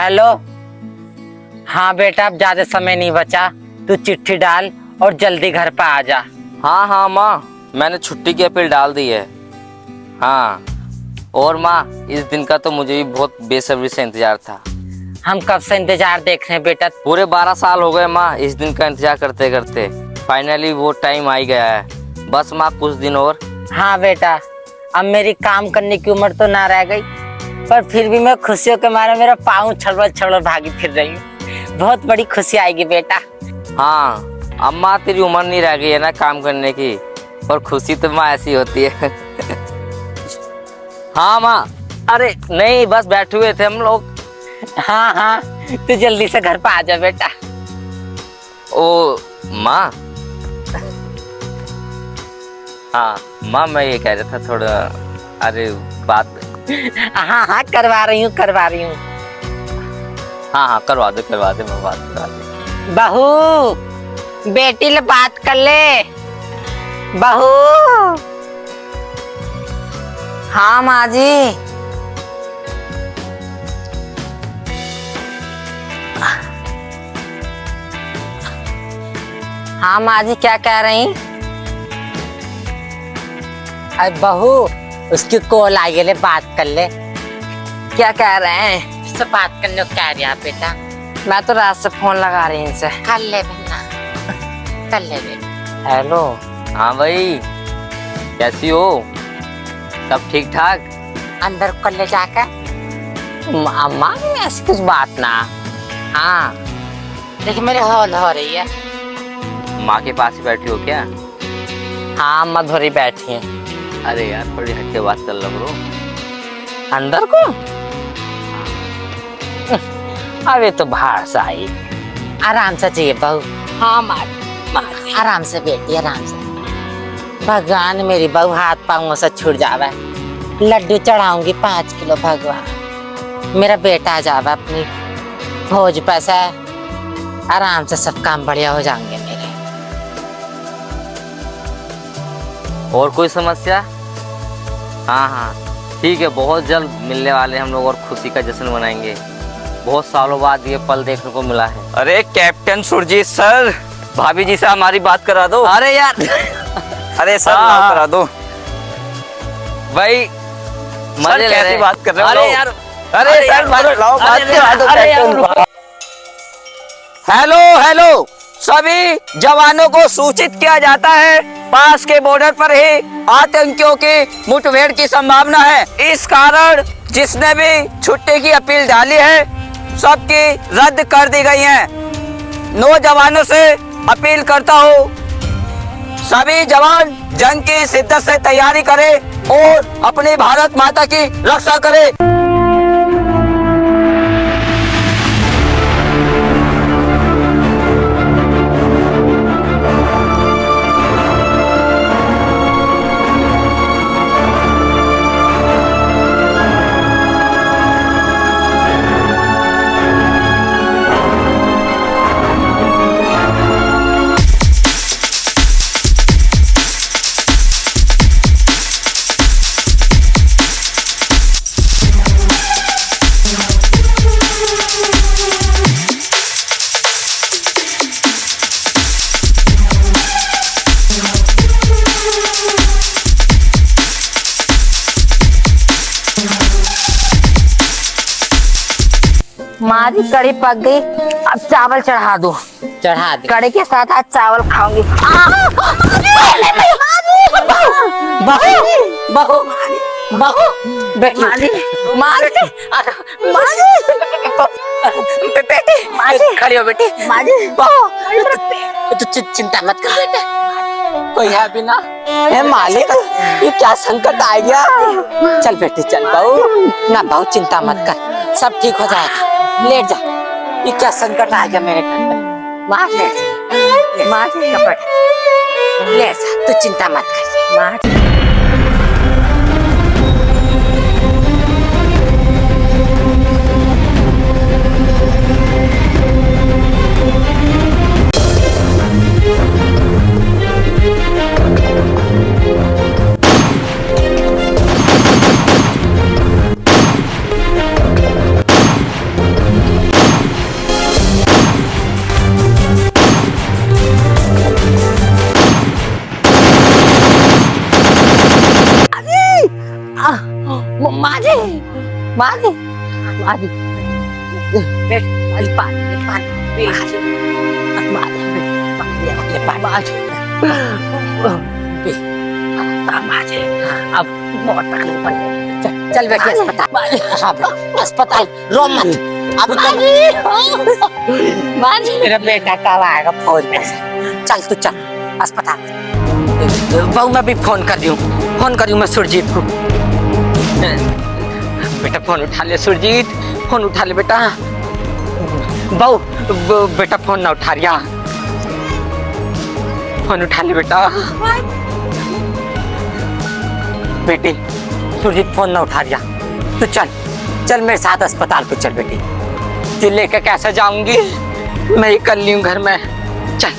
Hello. हाँ बेटा, अब ज्यादा समय नहीं बचा, तू चिट्ठी डाल और जल्दी घर पे आ जा। हाँ हाँ माँ, मैंने छुट्टी की अपील डाल दी है। हाँ, और माँ इस दिन का तो मुझे भी बहुत बेसब्री से इंतजार था। हम कब से इंतजार देख रहे हैं बेटा। पूरे 12 साल हो गए माँ इस दिन का इंतजार करते करते। फाइनली वो टाइम आ ही गया है। बस माँ कुछ दिन और। हाँ बेटा, अब मेरी काम करने की उम्र तो ना रह गई, पर फिर भी मैं खुशियों के मारे मेरा पाँव छड़बड़ छड़बड़ भागी फिर रही हूँ। बहुत बड़ी खुशी आएगी बेटा। हाँ अब माँ तेरी उम्र नहीं रह गई है ना काम करने की, और खुशी तो माँ ऐसी होती है। हाँ माँ, अरे नहीं बस बैठे हुए थे हम लोग। हाँ हाँ, तू जल्दी से घर पे आ जा बेटा। ओ माँ, हाँ माँ मैं ये कह रहा था थोड़ा, अरे बात। हाँ हाँ, करवा रही हूँ। हाँ हाँ करवा दे मैं बात करा दे। बहू, बेटी ले बात कर ले। बहू। हाँ माँ जी। हाँ माँ जी, क्या कह रही? अरे बहू, उसकी कॉल आई है, ले बात कर ले। क्या कह रहे हैं? इससे बात करने को कह रही है बेटा। मैं तो रात से फोन लगा रही हूँ इनसे। कर ले बेटा, कर ले बेटा। हेलो। हाँ भाई, कैसी हो? सब ठीक ठाक? अंदर कर ले जाकर। अम्मा में ऐसी कुछ बात ना। हाँ देखिए, मेरे हॉल हो रही है। माँ के पास ही बैठी हो क्या? हाँ, मधुरी बैठी है। अरे यार थोड़ी हट के बात कर लो ब्रो। अंदर को? अरे तो बाहर से आई। आराम से चाहिए बहू। हाँ माँ, आराम से बेटी, आराम से। भगवान मेरी बहू हाथ पाँव से छूट जावे। लड्डू चढ़ाऊंगी 5 किलो भगवान। मेरा बेटा आ जावे अपनी फौज पे से, आराम से सब काम बढ़िया हो जाएंगे मेरे। और कोई समस्या? हाँ हाँ ठीक है, बहुत जल्द मिलने वाले हम लोग और खुशी का जश्न मनाएंगे। बहुत सालों बाद ये पल देखने को मिला है। अरे कैप्टन सुरजीत सर, भाभी जी से हमारी बात करा दो। अरे यार अरे सर बात करा दो भाई, सर कैसी बात कर रहे हो? अरे यार, अरे सर लाओ बात करा दो कैप्टन। हेलो हेलो, सभी जवानों को सूचित किया जाता है, पास के बॉर्डर पर ही आतंकियों की मुठभेड़ की संभावना है। इस कारण जिसने भी छुट्टी की अपील डाली है सबकी रद्द कर दी गई है। नौजवानों से अपील करता हूँ, सभी जवान जंग की शिद्दत से तैयारी करें और अपनी भारत माता की रक्षा करें। मारी कड़ी पक गई, अब चावल चढ़ा दो। चढ़ा दे। कड़ी के साथ आज चावल खाऊंगी। बहू बहू बहू, बेटी बेटी खड़ी हो बेटी। तू चिंता मत कर बेटे, कोई है भी ना। हे मालिक, ये क्या संकट आ गया। चल बेटी चल बहू, ना बहू चिंता मत कर, सब ठीक हो जाएगा। लेट जा, ये क्या संकट आ गया मेरे घर पे। मार लेट जा, मार कपड़े लेट जा, तू चिंता मत कर। मार माजी माजी पानी अब बहुत तकलीफ पड़ गई। चल बेटे अस्पताल, अस्पताल रो मत। अब मेरा बेटा कब आएगा फौज में से? चल तू चल अस्पताल। बहू मैं भी फोन कर रही हूँ, फोन कर रही हूँ मैं सुरजीत को। बेटा फोन उठा ले सुरजीत, फोन उठा ले बेटा। बहू बेटा फोन ना उठा रिया, फोन उठा ले बेटा। बेटी सुरजीत फोन ना उठा रिया, तू चल चल मेरे साथ अस्पताल को चल बेटी। तू लेकर कैसे जाऊंगी, मैं ही कर ली हूँ घर में। चल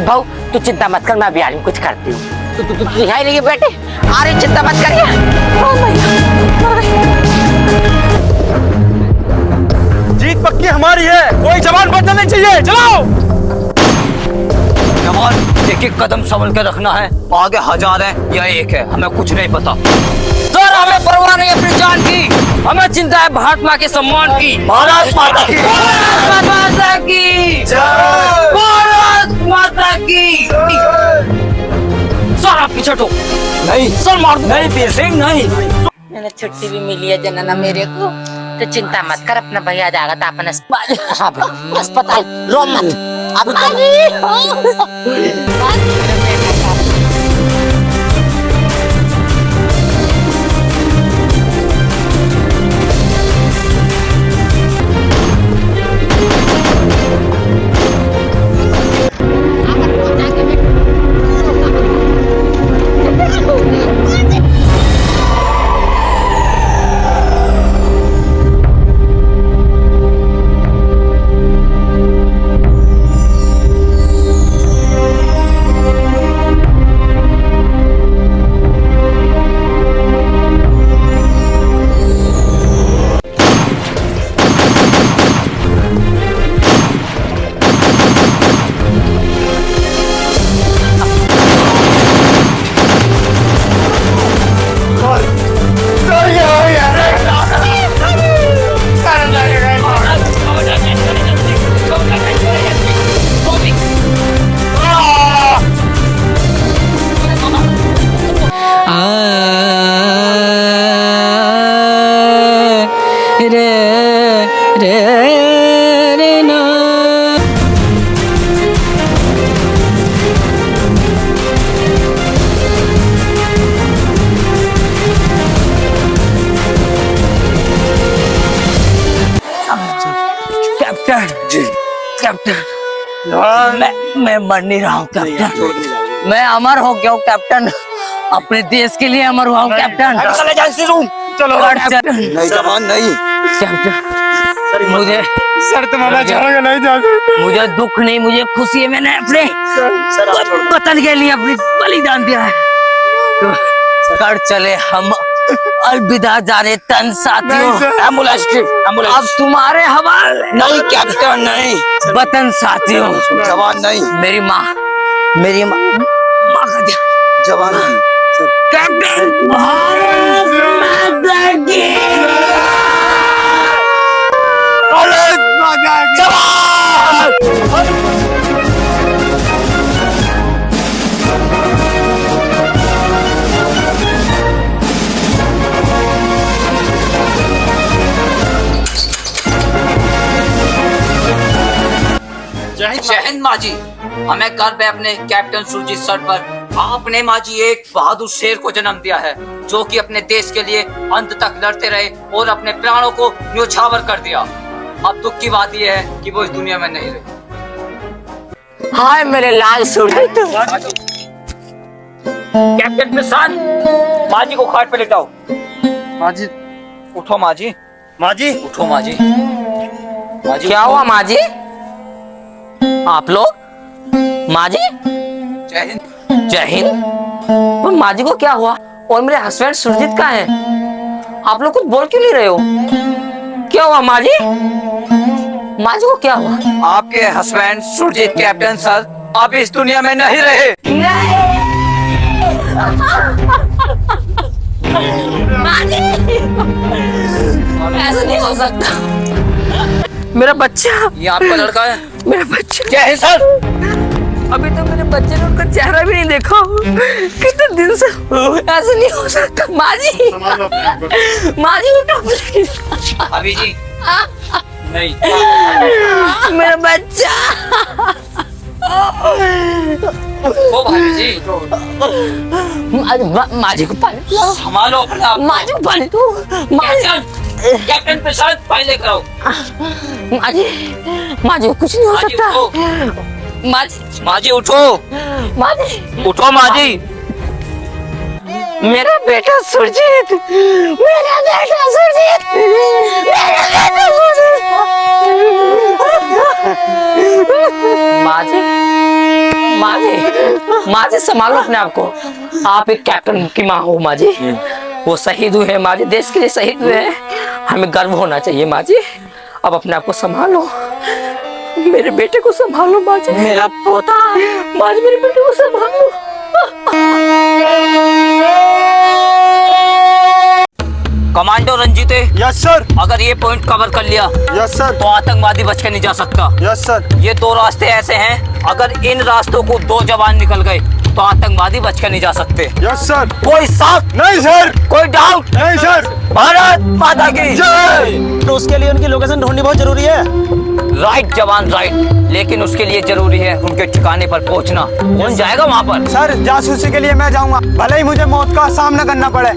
भाऊ तू चिंता मत कर, मैं अभी आ रही हूँ, कुछ करती हूँ। तू यहाँ रही बेटे, आ रही, चिंता मत करिए। जीत पक्की हमारी है, कोई जवान बचना नहीं चाहिए। चलो जवान, एक एक कदम संभल के रखना है। आगे 1000 है या 1 है, हमें कुछ नहीं पता। सर हमें परवाह नहीं अपनी जान की, हमें चिंता है भारत माँ के सम्मान की। भारत माता की भारत माता की जय। भारत माता की। सर आप पीछे हटो। नहीं सर मार दो। नहीं वीर सिंह नहीं। मैंने छुट्टी भी मिली है जनना मेरे को, तो चिंता मत कर, अपना भैया जाएगा तो अपन अस्पताल रो मत। अब कैप्टन, मैं मर नहीं रहा हूँ कैप्टन, मैं अमर हो गया हूँ कैप्टन, अपने देश के लिए अमर हुआ हूँ कैप्टन। चलो कैप्टन। नहीं जवान नहीं। कैप्टन मुझे सर तुम्हारा छोड़ोगे नहीं जा सकते। मुझे दुख नहीं, मुझे खुशी है, मैंने अपने वतन के लिए अपनी बलिदान दिया है। तो कर चले हम अलविदा जाने तन साथियों। एम्बुलेंस अब तुम्हारे हवाले। नहीं कैप्टन नहीं। वतन साथियों, जवान नहीं। मेरी माँ का ध्यान। जवान नहीं कैप्टन भारत माता की जय हिंद माँ जी। हमें गर्व है अपने कैप्टन सुरजीत सर पर। आपने माँ जी एक बहादुर शेर को जन्म दिया है, जो कि अपने देश के लिए अंत तक लड़ते रहे और अपने प्राणों को न्योछावर कर दिया। अब दुख की बात यह है कि वो इस दुनिया में नहीं रहे। हाय मेरे लाल सुरजीत। कैप्टन प्रशांत, माँ जी को खाट पे लेटाओ। माँ जी उठो। माँ जी उठो माँ जी। माँ जी क्या हुआ माँ जी? आप लोग? माँ जी जय हिंद। जय हिंद। पर माँ जी को क्या हुआ? और मेरे हस्बैंड सुरजीत कहाँ है? आप लोग कुछ बोल क्यों नहीं रहे हो? क्या हुआ माँ जी? माँ जी को क्या हुआ? आपके हस्बैंड सुरजीत कैप्टन सर अब इस दुनिया में नहीं रहे। ऐसा नहीं हो सकता। मेरा बच्चा, ये आपका लड़का है? मेरा बच्चा। क्या है सर? अभी तो मेरे बच्चे ने उनका चेहरा भी नहीं देखा, कितने दिन से। ऐसा नहीं हो सकता। माँ जी, माँ जी उठो प्लीज। भाभी जी नहीं, मेरा बच्चा। ओ भाभी जी माँ जी को पानी पिलाओ। संभालो अपने आप। माँ जी को पानी दो। माँ जी, कैप्टन प्रसाद पानी लेकर आओ। माँ जी को कुछ नहीं हो माँ जी सकता। उठो। माँ जी उठो, माँ जी, उठो माँ जी। मेरा बेटा सुरजीत, मेरा बेटा सुरजीत, मेरा बेटा सुरजीत। माँ जी, माँ जी, माँ जी संभालो अपने आप को। आप एक कैप्टन की माँ हो माँ जी। वो शहीद हुए हैं माँ जी, देश के लिए शहीद हुए हैं। हमें गर्व होना चाहिए माँ जी। अब अपने आप को संभालो, मेरे बेटे को संभालो माँ जी। मेरा पोता, माँ जी मेरे बेटे को संभालो। कमांडो रंजीते, यस सर, अगर ये पॉइंट कवर कर लिया यस सर, तो आतंकवादी बच के नहीं जा सकता। यस सर, ये दो रास्ते ऐसे हैं, अगर इन रास्तों को दो जवान निकल गए तो आतंकवादी बच के नहीं जा सकते। Yes sir. कोई शक, नहीं सर, कोई डाउट नहीं सर। भारत माता की जय। तो उसके लिए उनकी लोकेशन ढूंढनी बहुत जरूरी है। राइट जवान राइट, लेकिन उसके लिए जरूरी है उनके ठिकाने पर पहुंचना। कौन जाएगा वहाँ पर? सर जासूसी के लिए मैं जाऊंगा, भले ही मुझे मौत का सामना करना पड़े।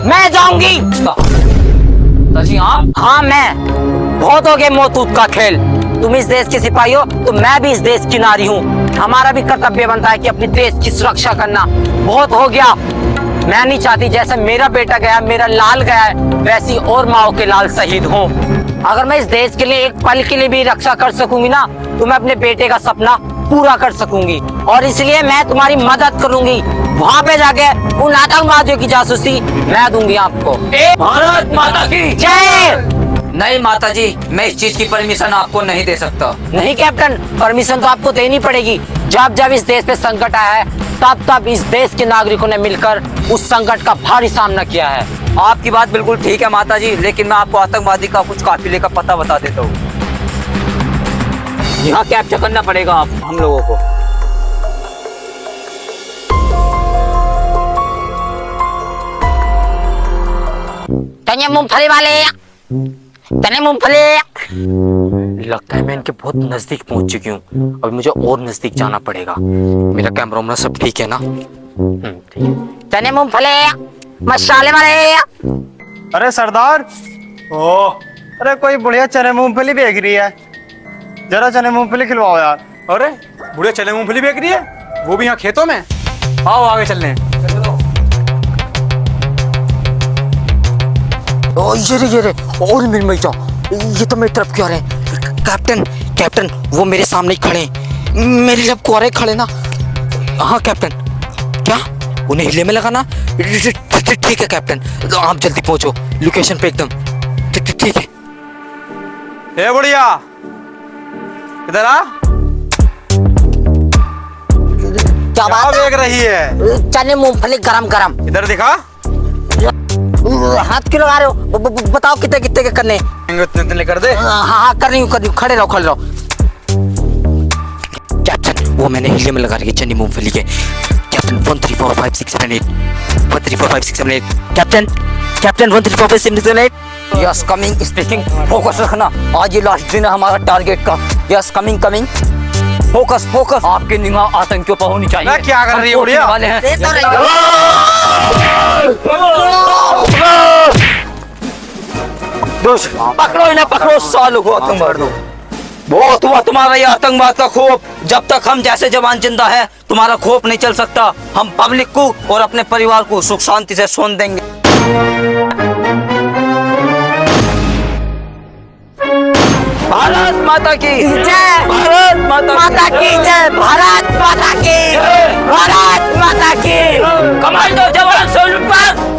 मैं जाऊंगी। जी आप? हाँ मैं। बहुत हो गए मौतूद का खेल। तुम इस देश के सिपाही हो तो मैं भी इस देश की नारी हूँ। हमारा भी कर्तव्य बनता है कि अपने देश की सुरक्षा करना। बहुत हो गया। मैं नहीं चाहती जैसे मेरा बेटा गया, मेरा लाल गया है, वैसी और माओ के लाल शहीद हों। अगर मैं इस देश के लिए एक पल के लिए भी रक्षा कर सकूंगी ना, तो मैं अपने बेटे का सपना पूरा कर सकूंगी। और इसलिए मैं तुम्हारी मदद करूंगी। वहाँ पे जाके उन आतंकवादियों की जासूसी मैं दूंगी आपको। भारत माता की जय। नहीं माता जी, मैं इस चीज की परमिशन आपको नहीं दे सकता। नहीं कैप्टन, परमिशन तो आपको देनी पड़ेगी। जब जब इस देश पे संकट आया है, तब तब इस देश के नागरिकों ने मिलकर उस संकट का भारी सामना किया है। आपकी बात बिल्कुल ठीक है माता जी, लेकिन मैं आपको आतंकवादी का कुछ काफिले का पता बता देता हूँ। यहाँ कैप्चर करना पड़ेगा आप हम लोगों को। तने मूंगफली वाले, तने मूंगफली। लगता है मैं इनके बहुत नजदीक पहुंच चुकी हूँ। अब मुझे और नजदीक जाना पड़ेगा। मेरा कैमरा वैमरा सब ठीक है ना? ठीक है। तने मूंगफली, मसाले वाले। अरे सरदार, ओ, अरे कोई बुढ़िया चने मूंगफली बेच रही है, जरा चने मूंगफली खिलवाओ यार। अरे बुढ़िया चने मूंगफली बेच रही है, वो भी यहाँ खेतों में। आओ आगे चलने हैं। ओ ये रे और मेरे मई ये तो मेरी तरफ क्यों आ रहे हैं? कैप्टन, कैप्टन वो मेरे सामने ही खड़े हैं, मेरी तरफ क्यों आ रहे खड़े ना? हाँ कैप्टन, क्या उन्हें हिले में लगाना? ठीक है कैप्टन, तो आप जल्दी पहुंचो लोकेशन पे एकदम। ठीक है। ए बुढ़िया, इधर आ। क्या क्या बात बेच रही है? चने मूंगफली गरम गरम। इधर दिखा। हाथ क्यों लगा रहे हो? बताओ कितने कितने के करने? इतने कर दे। हाँ कर रही हूँ, खड़े रहो खड़े रहो। कैप्टन वो मैंने हिले में लगा रही है चने मूंगफली के। Captain 1 3 4 5 6 7 8 1 3 4 5 6 7 8। Captain 1 3 4 5 6 7 8। Yes coming speaking. Focus रखना, आज ये लास्ट दिन है हमारा टारगेट का। Yes coming coming. Focus focus. आपकी निगाह आतंकियों पर होनी चाहिए। मैं क्या कर रही हूँ बुढ़िया? वाले हैं। पकड़ो इन्हें, पकड़ो सालों को आतंकवाद दो। बहुत हुआ तुम्हारा ये आतंकवाद का खौफ। जब तक हम जैसे जवान जिंदा है, तुम्हारा खौफ नहीं चल सकता। हम पब्लिक को और अपने परिवार को सुख शांति से सोने देंगे। भारत माता की जय। भारत माता की जय। भारत माता की, भारत माता की। कमांडो जवान सैल्यूट पर।